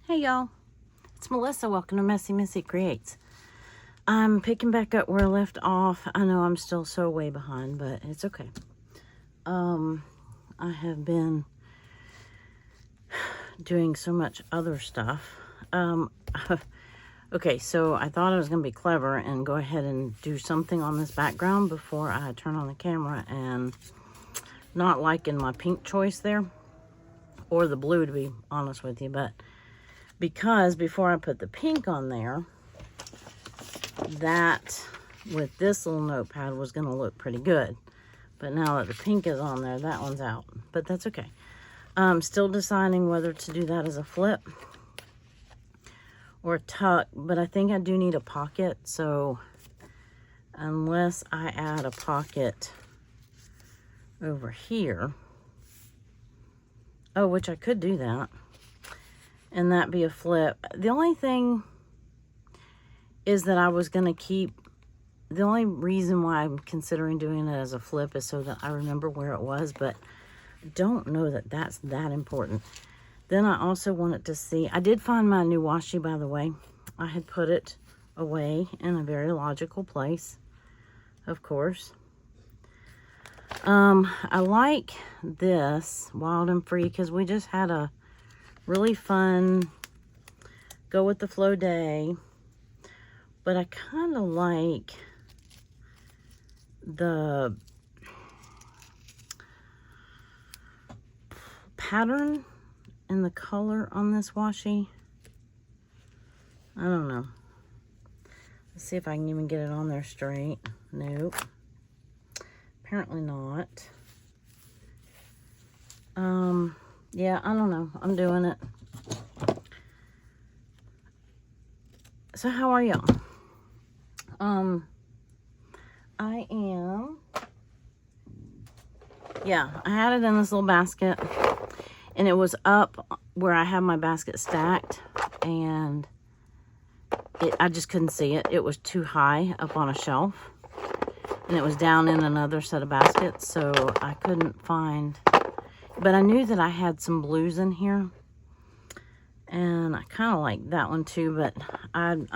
Hey y'all, it's Melissa. Welcome to Messy Missy Creates. I'm picking back up where I left off. I know I'm still so way behind, but it's okay. I have been doing so much other stuff. Okay, so I thought I was going to be clever and go ahead and do something on this background before I turn on the camera, and not liking my pink choice there, or the blue to be honest with you, but because before I put the pink on there, that with this little notepad was going to look pretty good. But now that the pink is on there, that one's out. But that's okay. I'm still deciding whether to do that as a flip or a tuck. But I think I do need a pocket. So unless I add a pocket over here. Oh, which I could do that. And that be a flip. The only thing is that I was going to keep, the only reason why I'm considering doing it as a flip is so that I remember where it was, but I don't know that that's that important. Then I also wanted to see, I did find my new washi, by the way. I had put it away in a very logical place, of course. I like this Wild and Free because we just had a really fun go with the flow day, but I kind of like the pattern and the color on this washi. I don't know. Let's see if I can even get it on there straight. Nope. Apparently not. Yeah, I don't know. I'm doing it. So how are y'all? I am, yeah, I had it in this little basket, and it was up where I have my basket stacked, and I just couldn't see it. It was too high up on a shelf, and it was down in another set of baskets, so I couldn't find. But I knew that I had some blues in here, and I kind of like that one too, but I've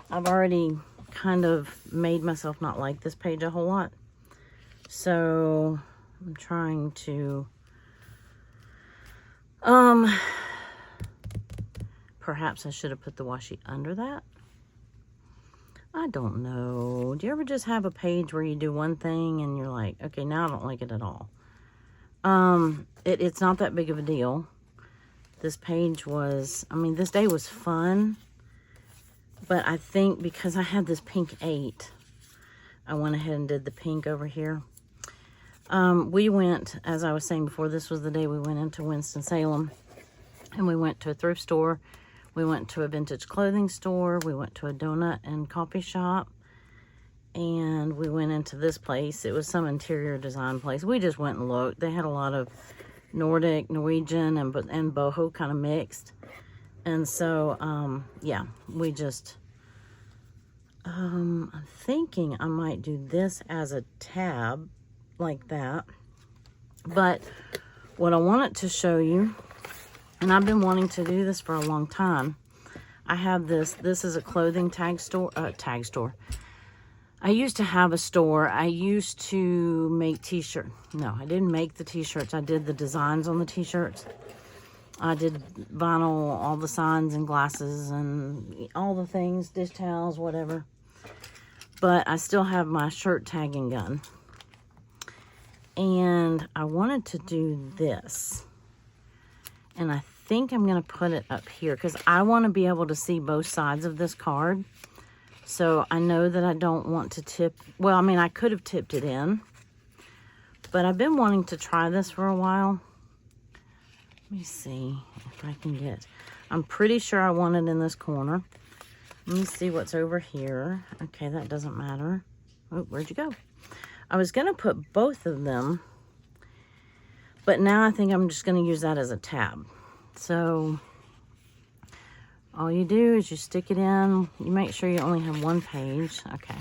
already kind of made myself not like this page a whole lot. So I'm trying to, perhaps I should have put the washi under that. I don't know. Do you ever just have a page where you do one thing and you're like, okay, now I don't like it at all? It's not that big of a deal. This page was, I mean, this day was fun, but I think because I had this pink 8, I went ahead and did the pink over here. We went, as I was saying before, this was the day we went into Winston-Salem, and we went to a thrift store. We went to a vintage clothing store. We went to a donut and coffee shop. And we went into this place. It was some interior design place. We just went and looked. They had a lot of Nordic, Norwegian, and boho kind of mixed. And so, yeah, we just, I'm thinking I might do this as a tab like that. But what I wanted to show you, and I've been wanting to do this for a long time. I have this is a clothing tag store. I used to have a store. I used to make t-shirts. No, I didn't make the t-shirts. I did the designs on the t-shirts. I did vinyl, all the signs and glasses and all the things, dish towels, whatever. But I still have my shirt tagging gun. And I wanted to do this. And I think I'm going to put it up here because I want to be able to see both sides of this card. So I know that I don't want to tip. Well, I mean, I could have tipped it in. But I've been wanting to try this for a while. Let me see if I can get. I'm pretty sure I want it in this corner. Let me see what's over here. Okay, that doesn't matter. Oh, where'd you go? I was going to put both of them. But now I think I'm just going to use that as a tab. So all you do is you stick it in. You make sure you only have one page. Okay.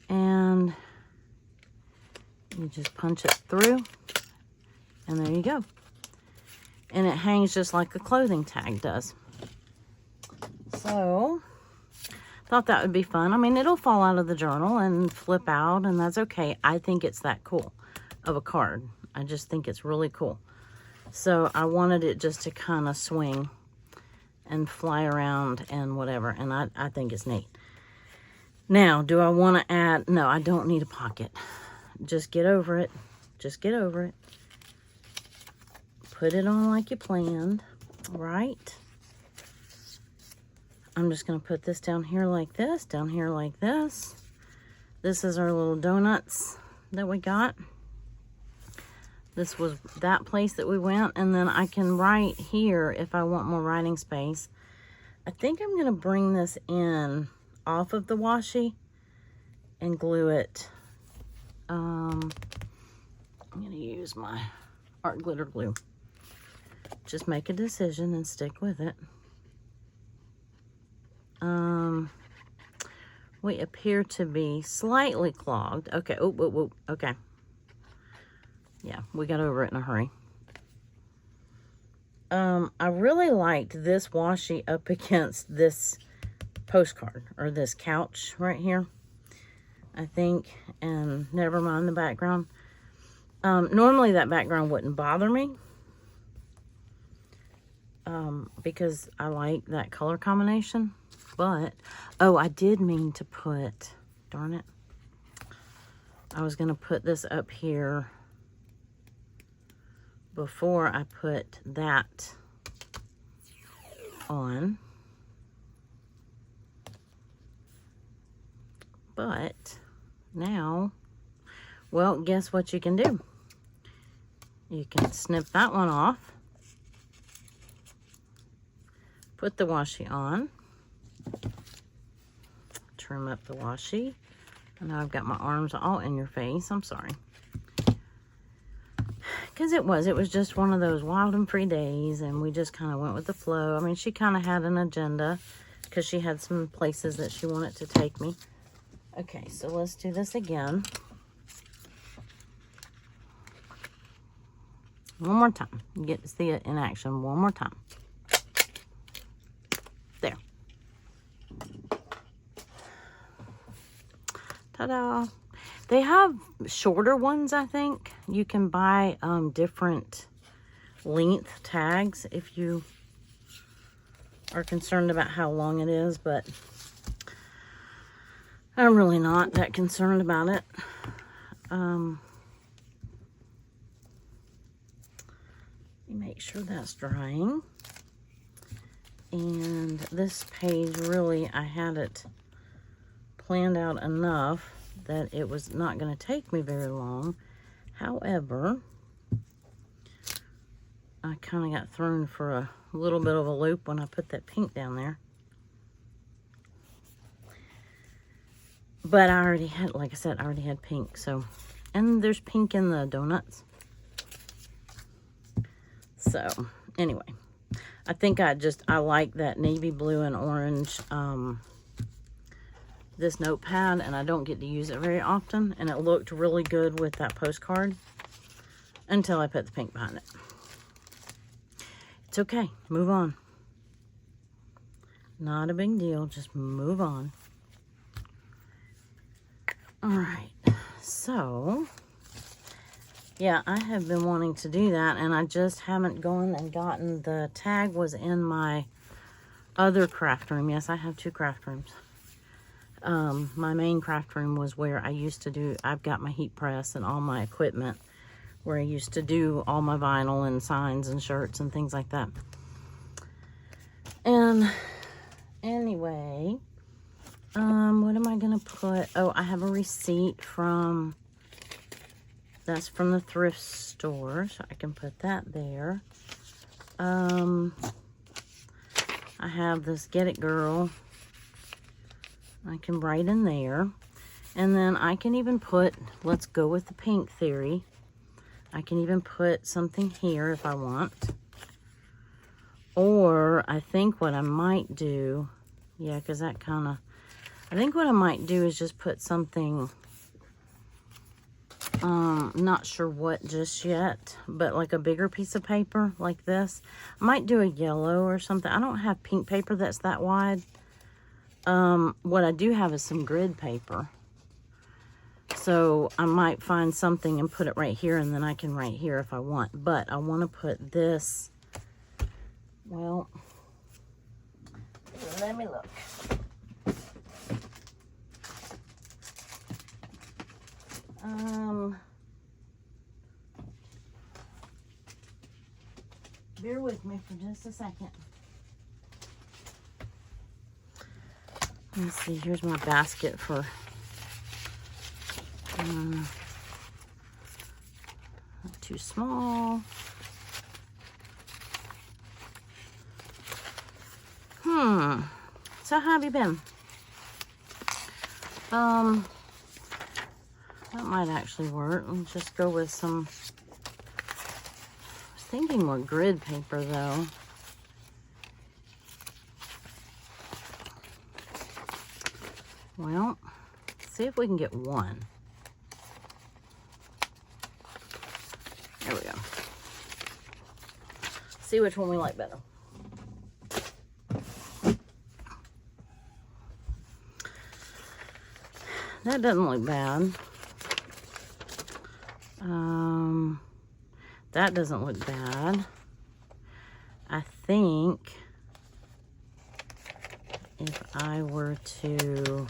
And you just punch it through. And there you go. And it hangs just like a clothing tag does. So, thought that would be fun. I mean, it'll fall out of the journal and flip out, and that's okay. I think it's that cool of a card. I just think it's really cool. So, I wanted it just to kind of swing and fly around and whatever, and I think it's neat. Now, do I want to add... No, I don't need a pocket. Just get over it. Just get over it. Put it on like you planned, right? I'm just going to put this down here like this, down here like this. This is our little donuts that we got. This was that place that we went, and then I can write here if I want more writing space. I think I'm going to bring this in off of the washi and glue it. I'm going to use my art glitter glue. Just make a decision and stick with it. We appear to be slightly clogged. Okay, okay. Yeah, we got over it in a hurry. I really liked this washi up against this postcard, or this couch right here, I think, and never mind the background. Normally that background wouldn't bother me, because I like that color combination. But, oh, I did mean to put, darn it, I was going to put this up here before I put that on. But now, well, guess what you can do? You can snip that one off, put the washi on, trim up the washi, and now I've got my arms all in your face. I'm sorry. Because it was just one of those wild and free days, and we just kind of went with the flow. I mean, she kind of had an agenda because she had some places that she wanted to take me. Okay, so let's do this again. One more time. You get to see it in action one more time. There. Ta-da! They have shorter ones, I think. You can buy different length tags if you are concerned about how long it is, but I'm really not that concerned about it. Make sure that's drying. And this page, really, I had it planned out enough that it was not going to take me very long. However, I kind of got thrown for a little bit of a loop when I put that pink down there. But I already had, like I said, I already had pink. So, and there's pink in the donuts. So, anyway, I think I like that navy blue and orange, this notepad, and I don't get to use it very often, and it looked really good with that postcard until I put the pink behind it. It's okay, move on. Not a big deal, just move on. All right, so yeah, I have been wanting to do that, and I just haven't gone and gotten, the tag was in my other craft room. Yes, I have 2 craft rooms. My main craft room was where I used to do, I've got my heat press and all my equipment, where I used to do all my vinyl and signs and shirts and things like that. And anyway, what am I gonna put? Oh, I have a receipt from, that's from the thrift store, so I can put that there. I have this Get It Girl. I can write in there. And then I can even put, let's go with the pink theory. I can even put something here if I want. Or I think what I might do, yeah, because that kind of, I think what I might do is just put something Not sure what just yet, but like a bigger piece of paper like this. I might do a yellow or something. I don't have pink paper that's that wide. What I do have is some grid paper. So I might find something and put it right here, and then I can write here if I want. But I want to put this, well, let me look. Bear with me for just a second. Let's see, here's my basket for not too small. So how have you been? That might actually work. Let's just go with some, I was thinking more grid paper though. Well, let's see if we can get one. There we go. See which one we like better. That doesn't look bad. That doesn't look bad. I think if I were to,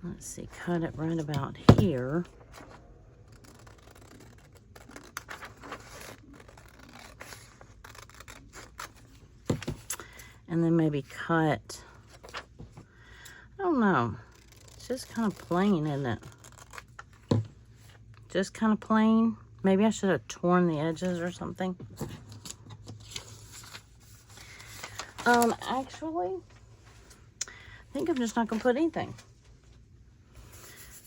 let's see, cut it right about here. And then maybe cut, I don't know. It's just kind of plain, isn't it? Just kind of plain. Maybe I should have torn the edges or something. Actually, I think I'm just not going to put anything.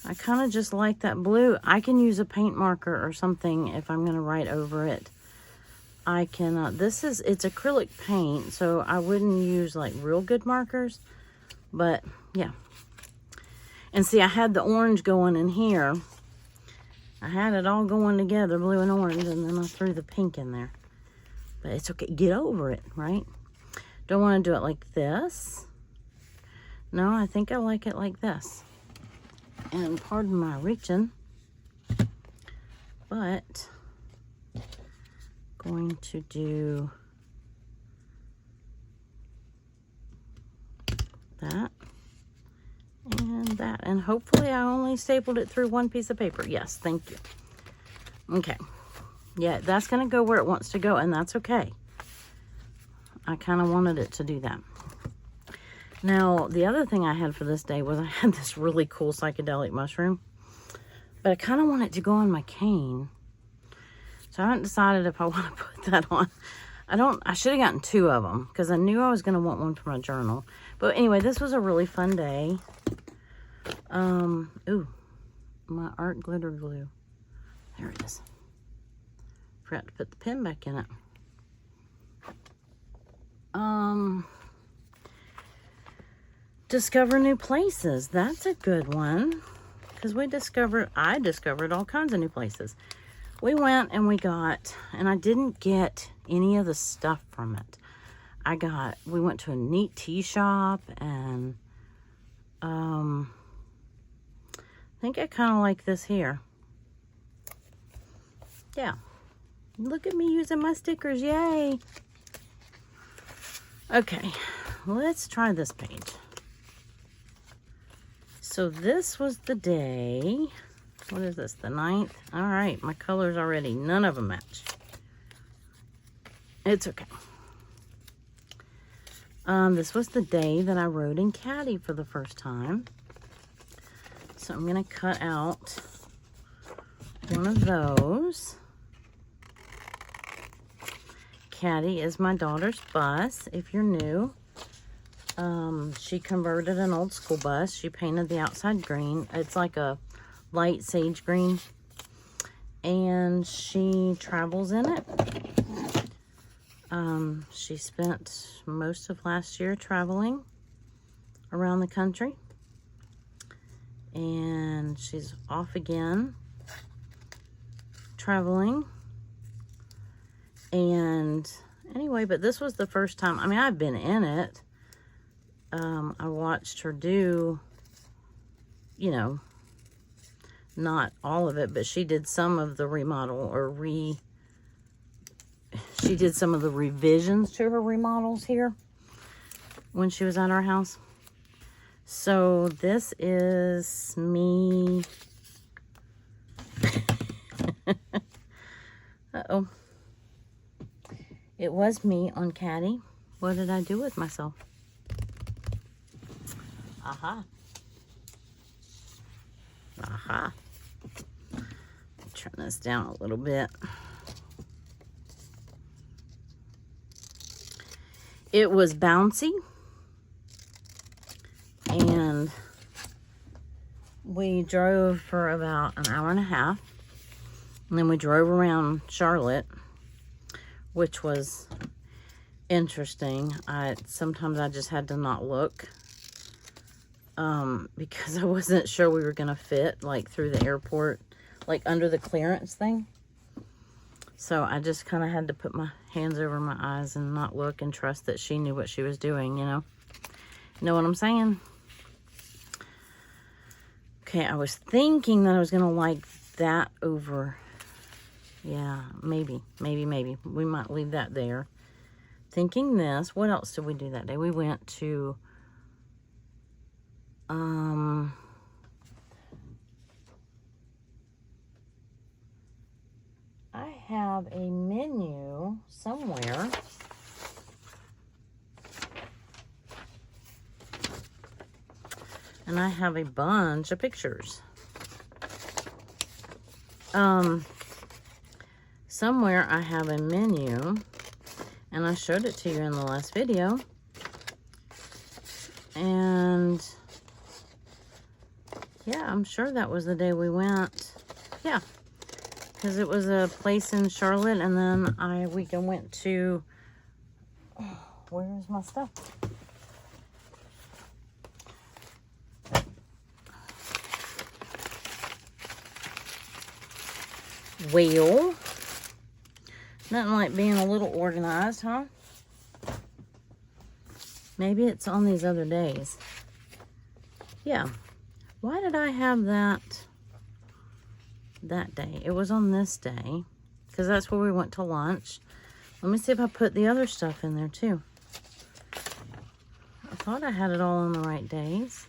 I kind of just like that blue. I can use a paint marker or something if I'm going to write over it. I can, it's acrylic paint, so I wouldn't use like real good markers. But, yeah. And see, I had the orange going in here. I had it all going together, blue and orange, and then I threw the pink in there. But it's okay. Get over it, right? Don't want to do it like this. No, I think I like it like this. And pardon my reaching, but going to do that. And that, and hopefully I only stapled it through one piece of paper. Yes, thank you. Okay, yeah, that's gonna go where it wants to go, and that's okay. I kind of wanted it to do that. Now, the other thing I had for this day was I had this really cool psychedelic mushroom, but I kind of want it to go on my cane. So I haven't decided if I want to put that on. I should have gotten 2 of them because I knew I was going to want one for my journal. But anyway, this was a really fun day. Ooh, my art glitter glue. There it is. Forgot to put the pen back in it. Discover new places. That's a good one. Because I discovered all kinds of new places. We went and we got, and I didn't get any of the stuff from it. We went to a neat tea shop, and I think I kind of like this here. Yeah. Look at me using my stickers, yay. Okay, let's try this page. So this was the day, what is this, the 9th? All right, my colors already, none of them match. It's okay. This was the day that I rode in Caddy for the first time. So I'm gonna cut out one of those. Caddy is my daughter's bus, if you're new. She converted an old school bus. She painted the outside green. It's like a light sage green. And she travels in it. She spent most of last year traveling around the country. And she's off again, traveling. And anyway, but this was the first time, I mean, I've been in it. I watched her do, you know, not all of it, but she did some of the remodel, or she did some of the revisions to her remodels here when she was at our house. So this is me. Uh-oh. It was me on Caddy. What did I do with myself? Aha. Aha. Turn this down a little bit. It was bouncy. And we drove for about an hour and a half. And then we drove around Charlotte, which was interesting. Sometimes I just had to not look. Because I wasn't sure we were going to fit, like, through the airport, like, under the clearance thing. So I just kind of had to put my hands over my eyes and not look and trust that she knew what she was doing, you know? Know what I'm saying? Okay, I was thinking that I was going to like that over. Yeah, maybe. We might leave that there. Thinking this. What else did we do that day? We went to... I have a menu somewhere. And I have a bunch of pictures. Somewhere I have a menu, and I showed it to you in the last video. And yeah, I'm sure that was the day we went. Yeah, because it was a place in Charlotte, and then we went to, where's my stuff? Well, nothing like being a little organized, huh? Maybe it's on these other days. Yeah. Why did I have that day? It was on this day, because that's where we went to lunch. Let me see if I put the other stuff in there too. I thought I had it all on the right days.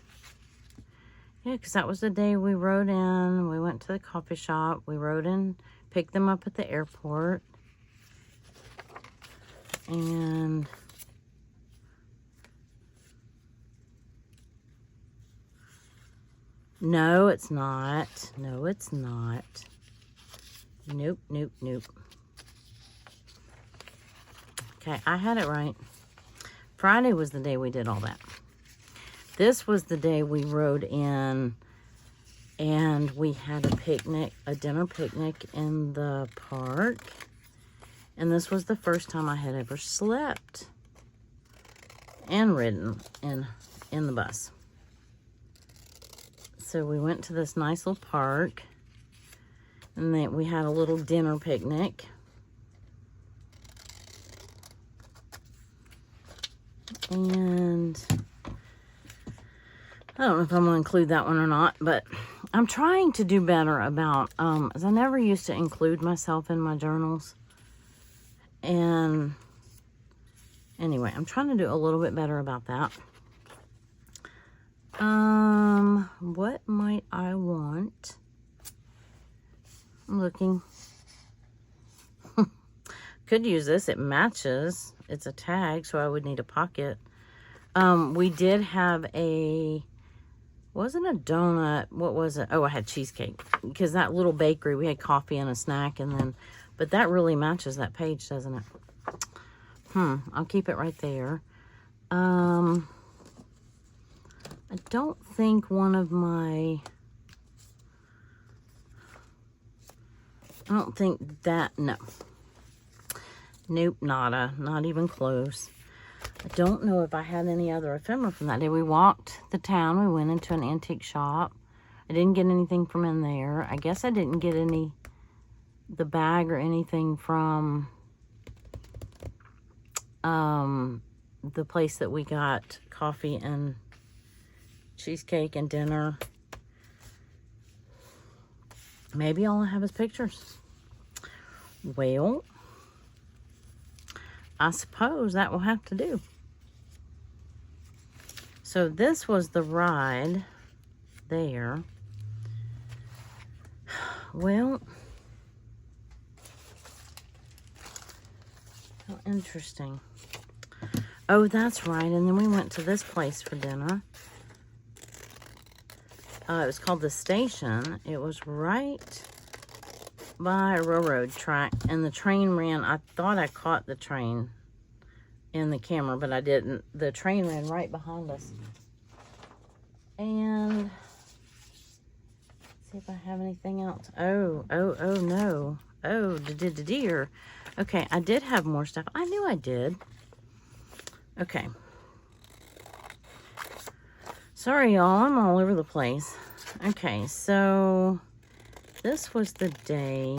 Yeah, because that was the day we rode in. We went to the coffee shop. We rode in, picked them up at the airport. And no, it's not. No, it's not. Nope. Okay, I had it right. Friday was the day we did all that. This was the day we rode in and we had a picnic, a dinner picnic in the park. And this was the first time I had ever slept and ridden in the bus. So we went to this nice little park, and then we had a little dinner picnic. And I don't know if I'm going to include that one or not, but I'm trying to do better about, as I never used to include myself in my journals. And anyway, I'm trying to do a little bit better about that. What might I want? I'm looking. Could use this. It matches. It's a tag, so I would need a pocket. We did have wasn't a donut. What was it? Oh, I had cheesecake. Because that little bakery, we had coffee and a snack, and then, but that really matches that page, doesn't it? I'll keep it right there. I don't think one of my, I don't think that, no. Nope, nada, not even close. I don't know if I had any other ephemera from that day. We walked the town, we went into an antique shop. I didn't get anything from in there. I guess I didn't get the bag or anything from the place that we got coffee and cheesecake and dinner. Maybe all I have is pictures. Well, I suppose that will have to do. So this was the ride there. Well, how interesting. Oh, that's right. And then we went to this place for dinner. It was called The Station. It was right by a railroad track, and the train ran. I thought I caught the train in the camera, but I didn't. The train ran right behind us. And see if I have anything else. Oh no. Oh, deer. Okay, I did have more stuff. I knew I did. Okay. Sorry, y'all. I'm all over the place. Okay, so this was the day.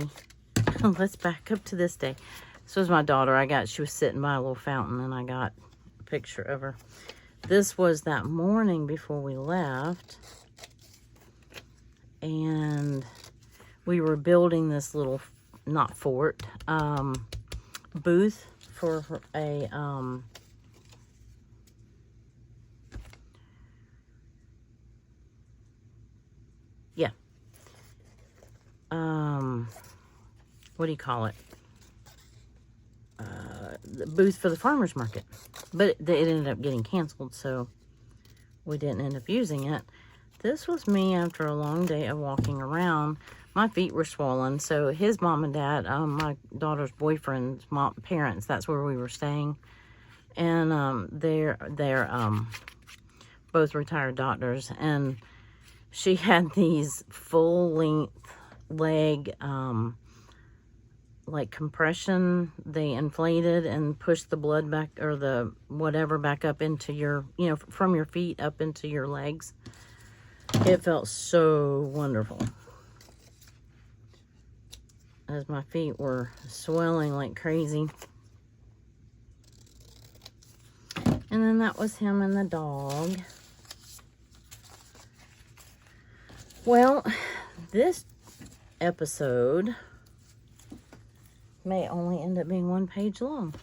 Let's back up to this day. This was my daughter. She was sitting by a little fountain, and I got a picture of her. This was that morning before we left. And we were building this little, not fort, booth for a, yeah. What do you call it? The booth for the farmer's market. But it ended up getting canceled, so we didn't end up using it. This was me after a long day of walking around. My feet were swollen, so his mom and dad, my daughter's boyfriend's parents, that's where we were staying. And they're both retired doctors, and she had these full-length leg, like compression. They inflated and pushed the blood back, or the whatever back up into your, from your feet up into your legs. It felt so wonderful, as my feet were swelling like crazy. And then that was him and the dog. Well, this episode may only end up being 1 page long,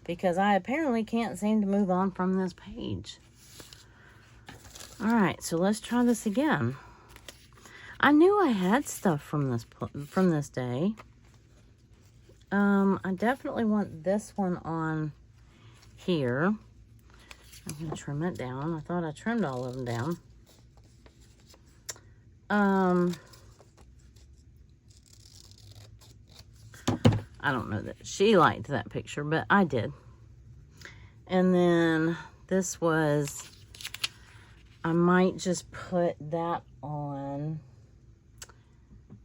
because I apparently can't seem to move on from this page. All right, so let's try this again. I knew I had stuff from this day. I definitely want this one on here. I'm going to trim it down. I thought I trimmed all of them down. I don't know that she liked that picture, but I did. And then this was, I might just put that on.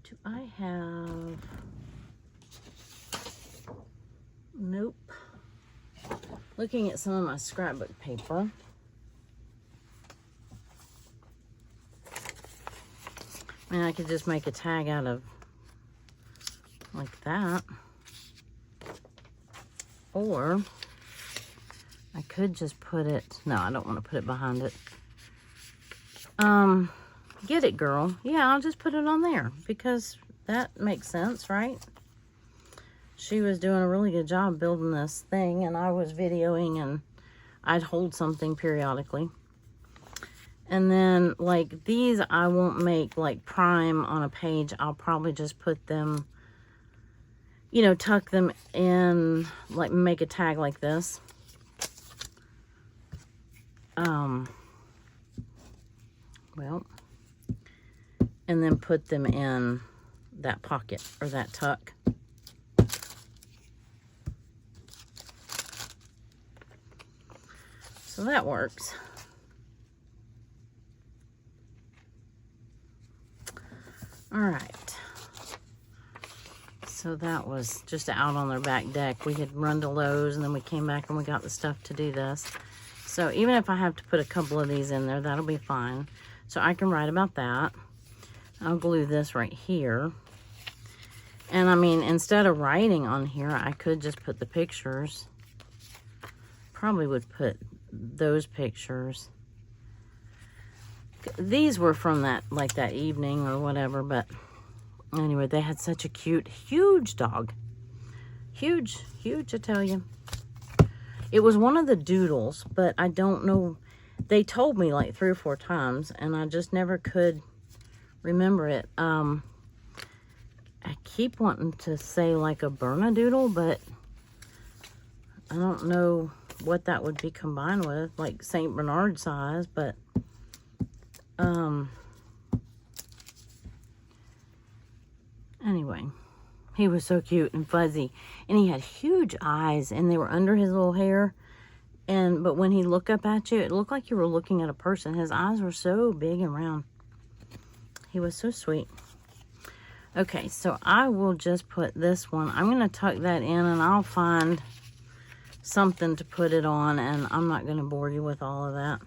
Do I have, nope. Looking at some of my scrapbook paper. I mean, I could just make a tag out of like that. Or I could just put it, no, I don't want to put it behind it. Get it, girl. Yeah, I'll just put it on there, because that makes sense, right? She was doing a really good job building this thing, and I was videoing, and I'd hold something periodically. And then, like, these I won't make, like, prime on a page. I'll probably just put them, tuck them in, like, make a tag like this. Well, and then put them in that pocket, or that tuck. So that works. All right. So that was just out on their back deck. We had run to Lowe's, and then we came back and we got the stuff to do this. So even if I have to put a couple of these in there, that'll be fine. So I can write about that. I'll glue this right here. And I mean, instead of writing on here, I could just put the pictures. Probably would put those pictures. These were from that, like that evening or whatever, but anyway, they had such a cute, huge dog. Huge, huge, I tell you. It was one of the doodles, but I don't know. They told me like 3 or 4 times, and I just never could remember it. I keep wanting to say like a Bernedoodle, but I don't know what that would be combined with, like St. Bernard size, but anyway, he was so cute and fuzzy, and he had huge eyes, and they were under his little hair. But when he looked up at you, it looked like you were looking at a person. His eyes were so big and round. He was so sweet. Okay, so I will just put this one. I'm going to tuck that in, and I'll find something to put it on, and I'm not going to bore you with all of that.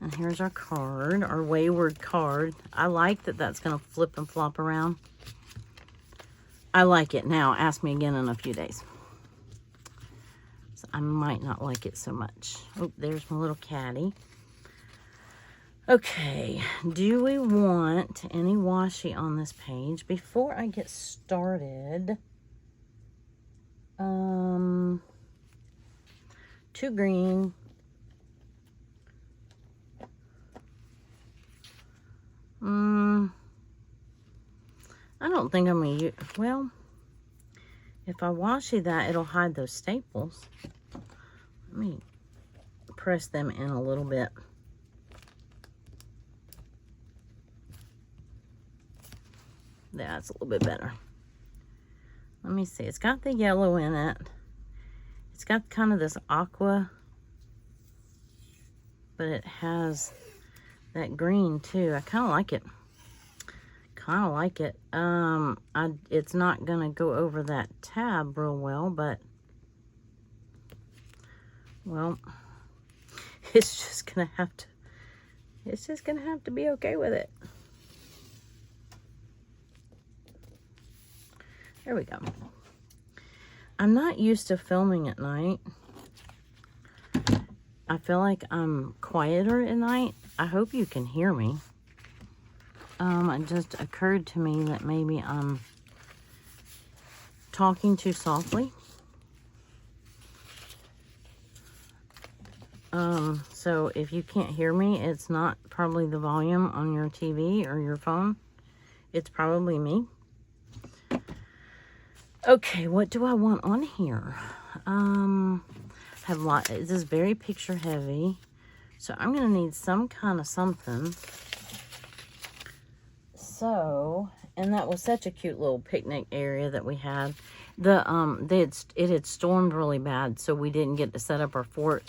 And here's our card, our wayward card. I like that that's going to flip and flop around. I like it now. Ask me again in a few days. So I might not like it so much. Oh, there's my little caddy. Okay, do we want any washi on this page? Before I get started, 2 green, I don't think I'm going to use, well, if I washi that, it'll hide those staples. Let me press them in a little bit. That's a little bit better. Let me see. It's got the yellow in it. It's got kind of this aqua, but it has that green too. I kind of like it. Kind of like it. It's not gonna go over that tab real well, but well, it's just gonna have to be okay with it. There we go. I'm not used to filming at night. I feel like I'm quieter at night. I hope you can hear me. It just occurred to me that maybe I'm talking too softly. So if you can't hear me, it's not probably the volume on your TV or your phone. It's probably me. Okay, what do I want on here? This is very picture heavy, so I'm gonna need some kind of something. So, and that was such a cute little picnic area that we had. It had stormed really bad, so we didn't get to set up our fort.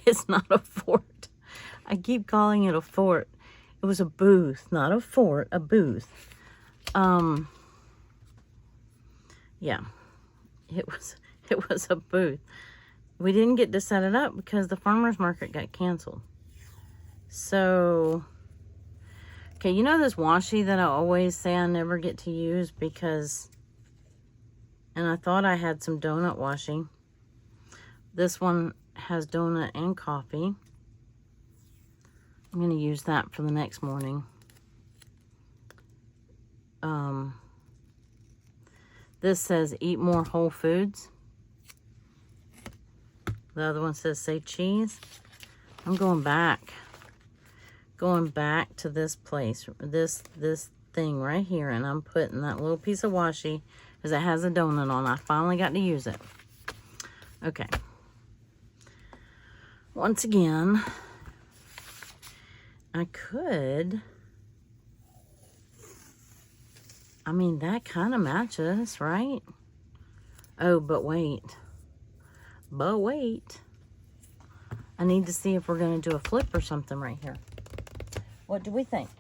It's not a fort. I keep calling it a fort. It was a booth, not a fort, a booth. Yeah, it was a booth. We didn't get to set it up because the farmer's market got canceled. So, okay, you know this washi that I always say I never get to use because, and I thought I had some donut washi. This one has donut and coffee. I'm going to use that for the next morning. This says eat more whole foods. The other one says say cheese. I'm going back to this place, this thing right here, and I'm putting that little piece of washi because it has a donut on. I finally got to use it. Okay. Once again, I could, I mean, that kind of matches, right? Oh, but wait. I need to see if we're going to do a flip or something right here. What do we think?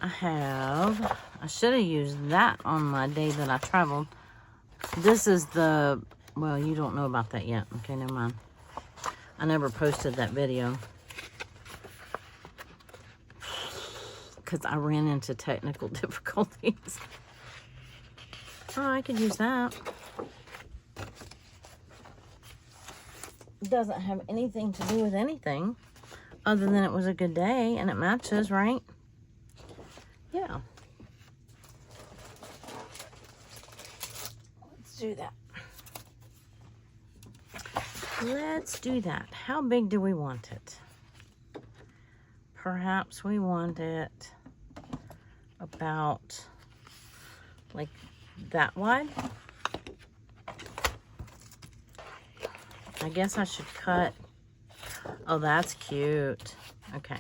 I should have used that on my day that I traveled. This is the, well, you don't know about that yet. Okay, never mind. I never posted that video because I ran into technical difficulties. Oh, I could use that. It doesn't have anything to do with anything other than it was a good day and it matches, right? Yeah. Let's do that. Let's do that. How big do we want it? Perhaps we want it about like that wide. I guess I should cut. Oh, that's cute. Okay.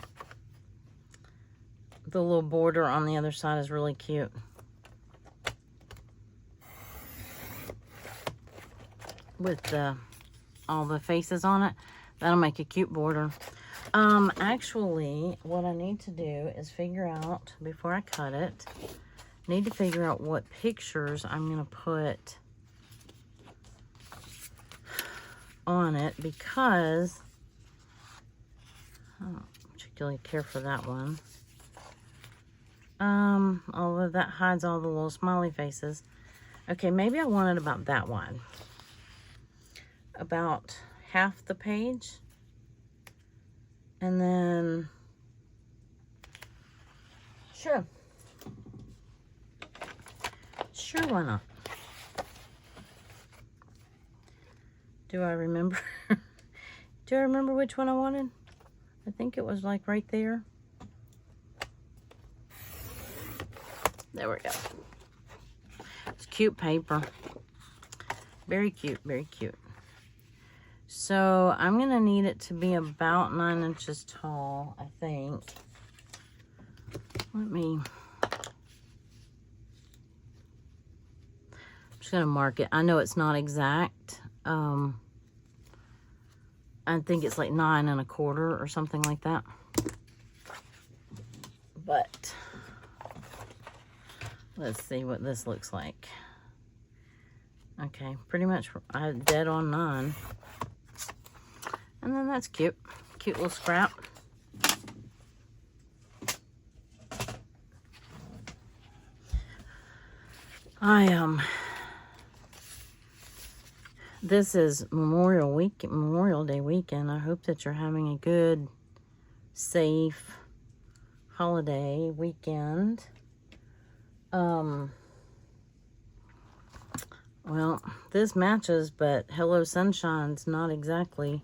The little border on the other side is really cute. With all the faces on it. That'll make a cute border. Actually, what I need to do is figure out, before I cut it, need to figure out what pictures I'm going to put on it, because I don't particularly care for that one. Although that hides all the little smiley faces. Okay, maybe I want it about that wide. About half the page. And then, sure. Sure, why not? Do I remember? Do I remember which one I wanted? I think it was like right there. There we go. It's cute paper. Very cute, very cute. So I'm going to need it to be about 9 inches tall, I think. I'm just going to mark it. I know it's not exact. I think it's like 9 1/4 or something like that. But let's see what this looks like. Okay, pretty much dead on 9. And then that's cute. Cute little scrap. This is Memorial Day weekend. I hope that you're having a good, safe holiday weekend. Well, this matches, but Hello Sunshine's not exactly.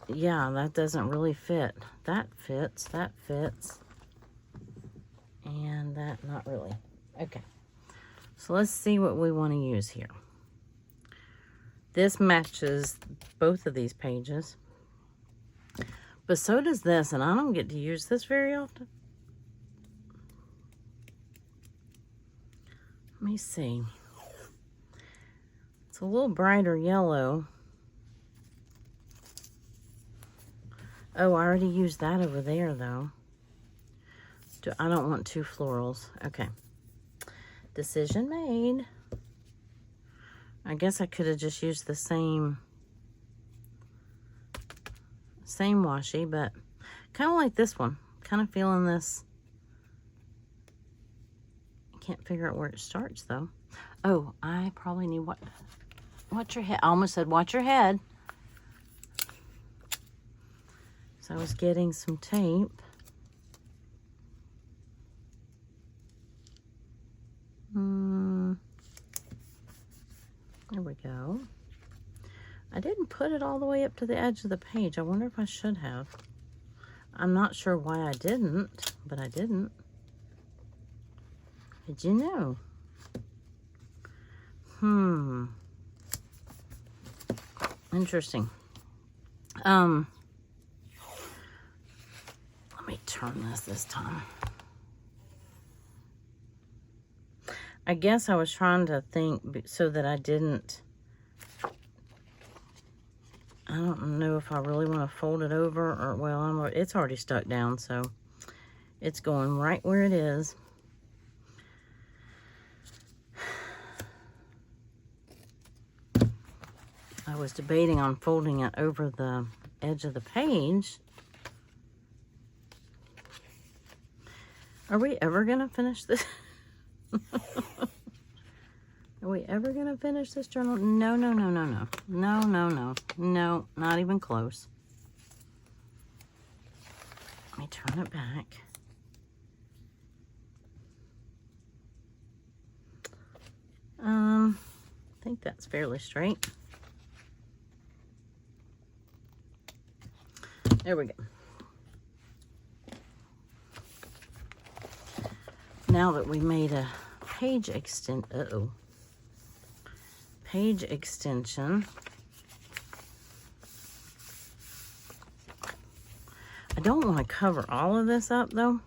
Yeah, that doesn't really fit. That fits, and that not really. Okay, so let's see what we want to use here. This matches both of these pages, but so does this, and I don't get to use this very often. Let me see. It's a little brighter yellow. Oh, I already used that over there, though. I don't want 2 florals. Okay. Decision made. I guess I could have just used the same washi, but kind of like this one. Kind of feeling this. I can't figure out where it starts, though. Oh, I probably need watch your head. I almost said watch your head. So I was getting some tape. There we go. I didn't put it all the way up to the edge of the page. I wonder if I should have. I'm not sure why I didn't, but I didn't. Did you know? Interesting. Let me turn this time. I guess I was trying to think so that I didn't. I don't know if I really want to fold it over or, well, it's already stuck down, so it's going right where it is. was debating on folding it over the edge of the page. Are we ever gonna finish this? Are we ever gonna finish this journal? No, no, no, no, no. No, no, no. No, not even close. Let me turn it back. I think that's fairly straight. There we go. Now that we made a page page extension, I don't want to cover all of this up though.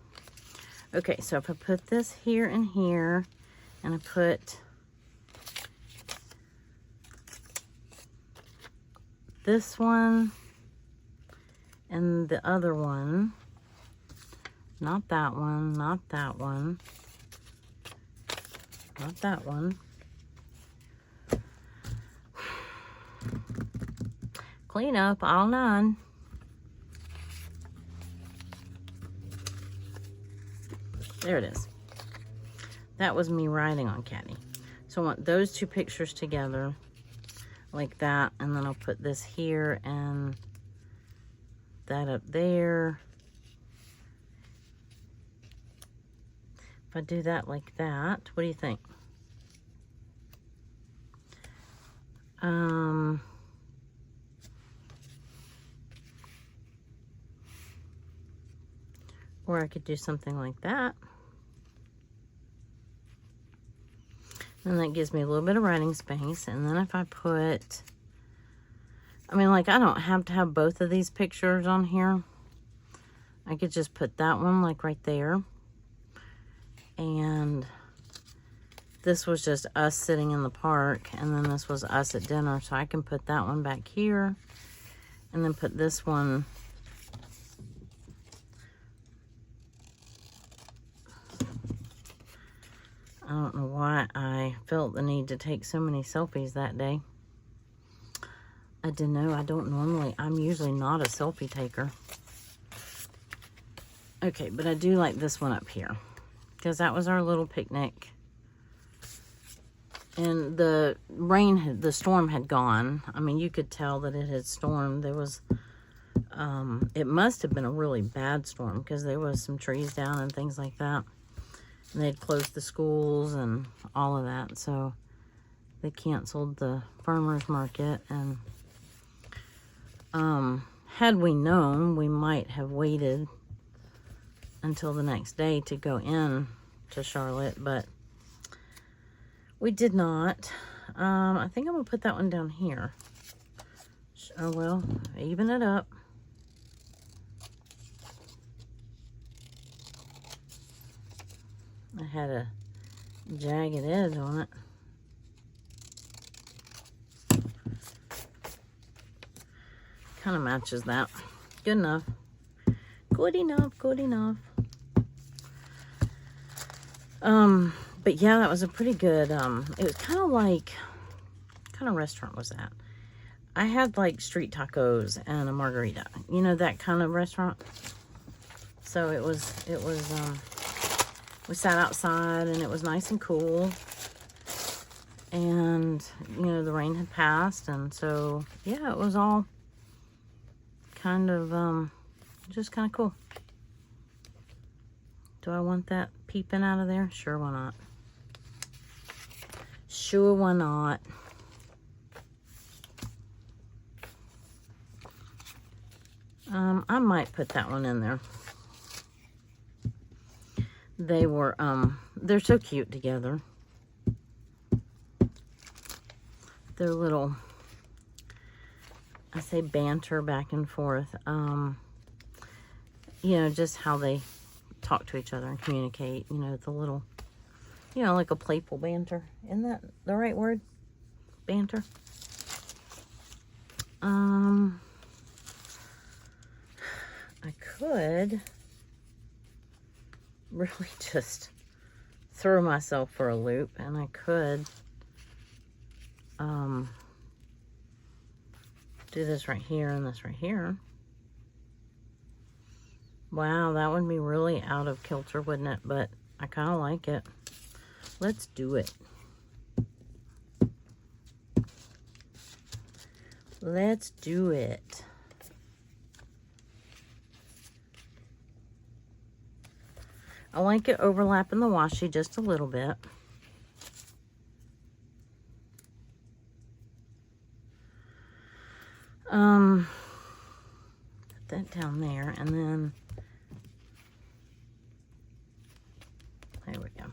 Okay, so if I put this here and here, and I put this one and the other one, not that one, not that one, not that one. Clean up all 9. There it is. That was me writing on Caddy. So I want those 2 pictures together like that, and then I'll put this here and that up there. If I do that like that, what do you think? Or I could do something like that. And that gives me a little bit of writing space. And then if I put, I mean, like, I don't have to have both of these pictures on here. I could just put that one like right there. And this was just us sitting in the park. And then this was us at dinner. So I can put that one back here. And then put this one. I don't know why I felt the need to take so many selfies that day. I didn't know. I don't normally. I'm usually not a selfie taker. Okay, but I do like this one up here. Because that was our little picnic. And the storm had gone. I mean, you could tell that it had stormed. There was, it must have been a really bad storm. Because there was some trees down and things like that. And they'd closed the schools and all of that, so they canceled the farmers market. And had we known, we might have waited until the next day to go in to Charlotte, but we did not. I think I'm gonna put that one down here. Oh well, even it up. I had a jagged edge on it. Kind of matches that. Good enough. Good enough, good enough. But yeah, that was a pretty good, it was kind of like, what kind of restaurant was that? I had like street tacos and a margarita. You know, that kind of restaurant. So it was, we sat outside and it was nice and cool. And, you know, the rain had passed. And so, yeah, it was all kind of, just kind of cool. Do I want that peeping out of there? Sure, why not? Sure, why not? I might put that one in there. They were, they're so cute together. Their little, I say banter back and forth. You know, just how they talk to each other and communicate. You know, the little, you know, like a playful banter. Isn't that the right word? Banter. I could really just throw myself for a loop, and I could do this right here and this right here. Wow, that would be really out of kilter, wouldn't it? But I kind of like it. Let's do it. Let's do it. I like it overlapping the washi just a little bit. Put that down there, and then there we go.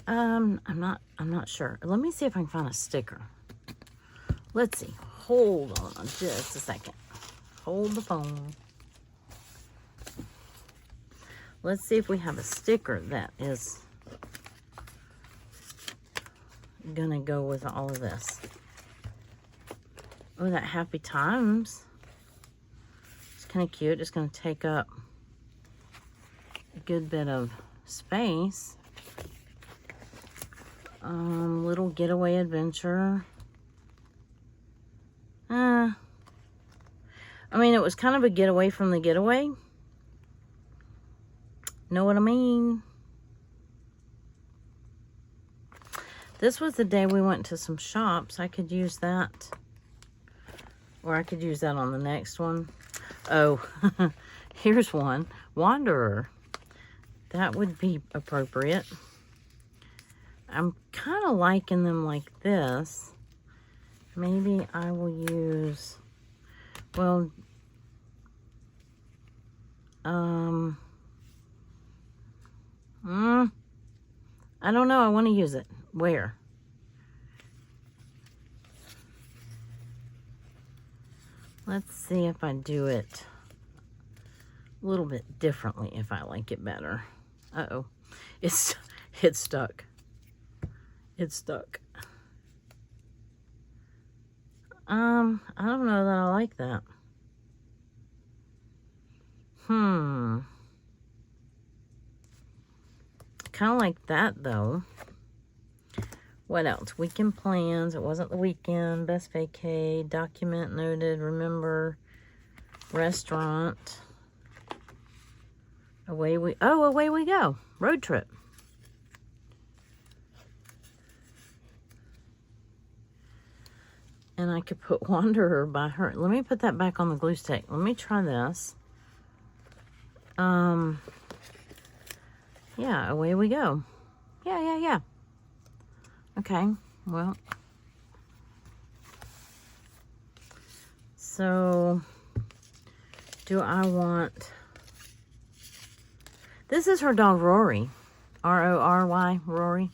I'm not sure. Let me see if I can find a sticker. Let's see. Hold on just a second. Hold the phone. Let's see if we have a sticker that is gonna go with all of this. Oh, that Happy Times. It's kind of cute. It's gonna take up a good bit of space. Little Getaway Adventure. I mean, it was kind of a getaway from the getaway. Know what I mean? This was the day we went to some shops. I could use that. Or I could use that on the next one. Oh, here's one. Wanderer. That would be appropriate. I'm kind of liking them like this. Maybe I will use, well, I don't know. I want to use it. Where? Let's see if I do it a little bit differently if I like it better. Uh-oh. It's stuck. It's stuck. I don't know that I like that. Kind of like that, though. What else? Weekend plans. It wasn't the weekend. Best vacay. Document noted. Remember. Restaurant. Away we go. Road trip. And I could put Wanderer by her. Let me put that back on the glue stick. Let me try this. Yeah, away we go. Yeah. Okay, well. So, do I want... This is her dog, Rory. R-O-R-Y, Rory.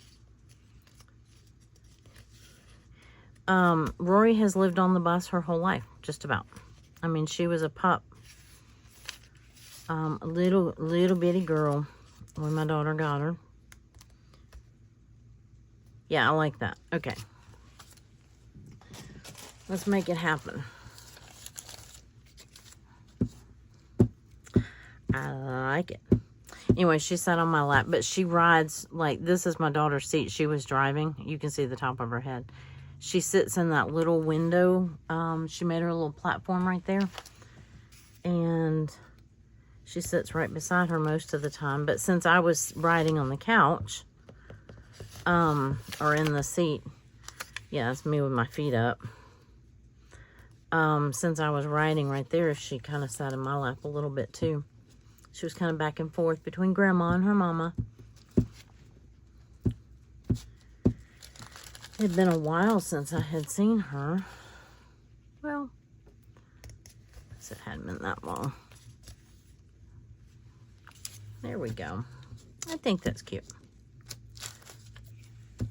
Rory has lived on the bus her whole life, just about. I mean, she was a pup. A little bitty girl when my daughter got her. Yeah, I like that. Okay. Let's make it happen. I like it. Anyway, she sat on my lap, but she rides, like, this is my daughter's seat. She was driving. You can see the top of her head. She sits in that little window. She made her little platform right there. And she sits right beside her most of the time. But since I was riding on the couch, or in the seat, yeah, it's me with my feet up. Since I was riding right there, she kind of sat in my lap a little bit too. She was kind of back and forth between Grandma and her mama. It had been a while since I had seen her. Well, it hadn't been that long. There we go. I think that's cute.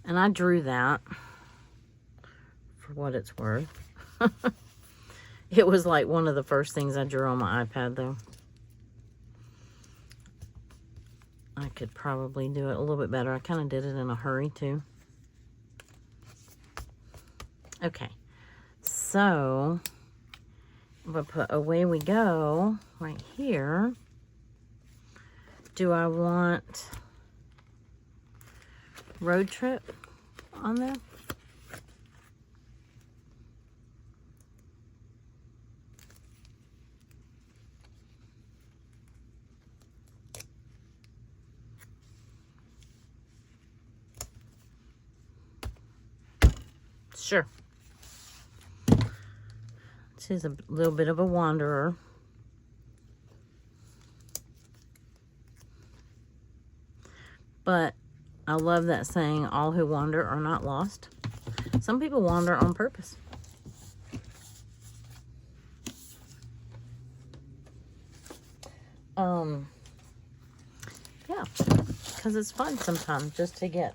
And I drew that for what it's worth. It was like one of the first things I drew on my iPad, though. I could probably do it a little bit better. I kind of did it in a hurry, too. Okay. So, I'm going to put away we go right here. Do I want road trip on there? Sure. She's a little bit of a wanderer. But I love that saying, all who wander are not lost. Some people wander on purpose. Yeah, because it's fun sometimes just to get,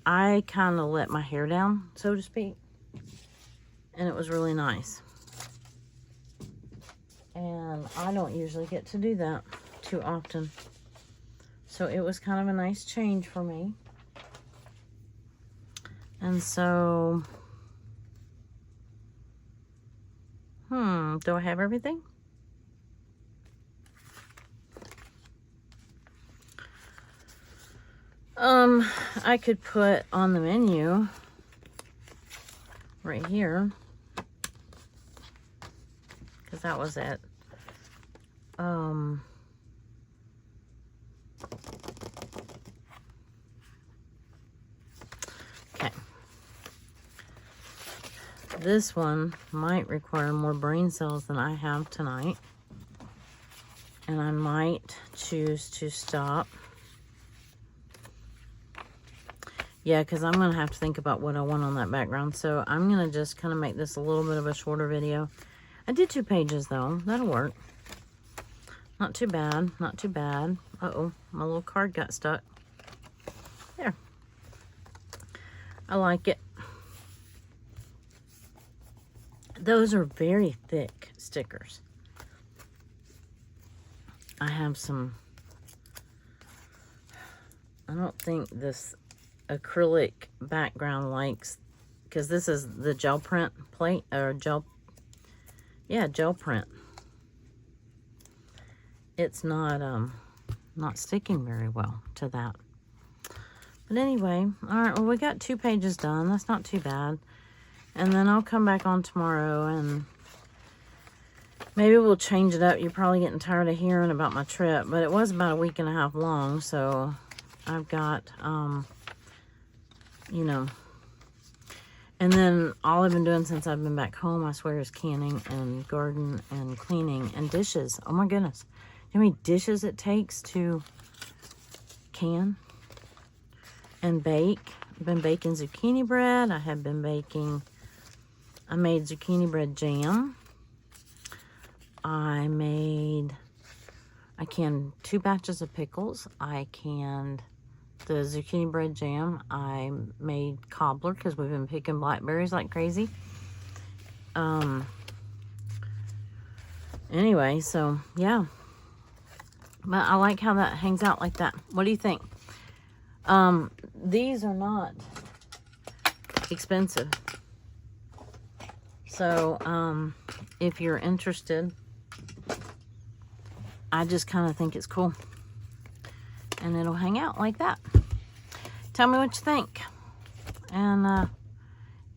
I kind of let my hair down, so to speak, and it was really nice. And I don't usually get to do that too often. So it was kind of a nice change for me. And so, do I have everything? I could put on the menu right here, because that was it. Okay. This one might require more brain cells than I have tonight. And I might choose to stop. Yeah, because I'm going to have to think about what I want on that background. So I'm going to just kind of make this a little bit of a shorter video. I did 2 pages though. That'll work. Not too bad. Not too bad. Uh-oh. My little card got stuck. There. I like it. Those are very thick stickers. I have some, I don't think this acrylic background likes, because this is the gel print plate, or gel print. It's not sticking very well to that. But anyway, all right, well, we got 2 pages done. That's not too bad. And then I'll come back on tomorrow and maybe we'll change it up. You're probably getting tired of hearing about my trip, but it was about a week and a half long, so I've got, you know, and then all I've been doing since I've been back home, I swear, is canning and garden and cleaning and dishes. Oh my goodness. You know how many dishes it takes to can and bake? I've been baking zucchini bread. I have been baking, I made zucchini bread jam. I canned 2 batches of pickles. I canned the zucchini bread jam. I made cobbler because we've been picking blackberries like crazy. Anyway, so yeah. But I like how that hangs out like that. What do you think? These are not expensive. So, if you're interested, I just kind of think it's cool. And it'll hang out like that. Tell me what you think. And,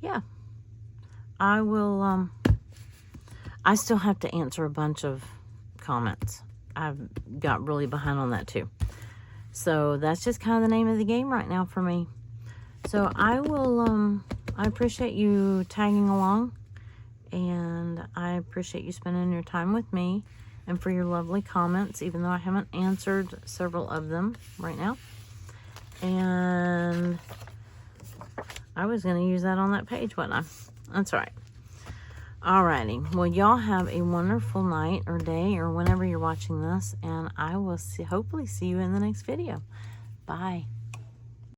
yeah. I will, I still have to answer a bunch of comments. I've got really behind on that too. So that's just kind of the name of the game right now for me. So I will, I appreciate you tagging along. And I appreciate you spending your time with me. And for your lovely comments, even though I haven't answered several of them right now. And I was going to use that on that page, wasn't I? That's all right. Alrighty. Well, y'all have a wonderful night or day or whenever you're watching this. And I will hopefully see you in the next video. Bye.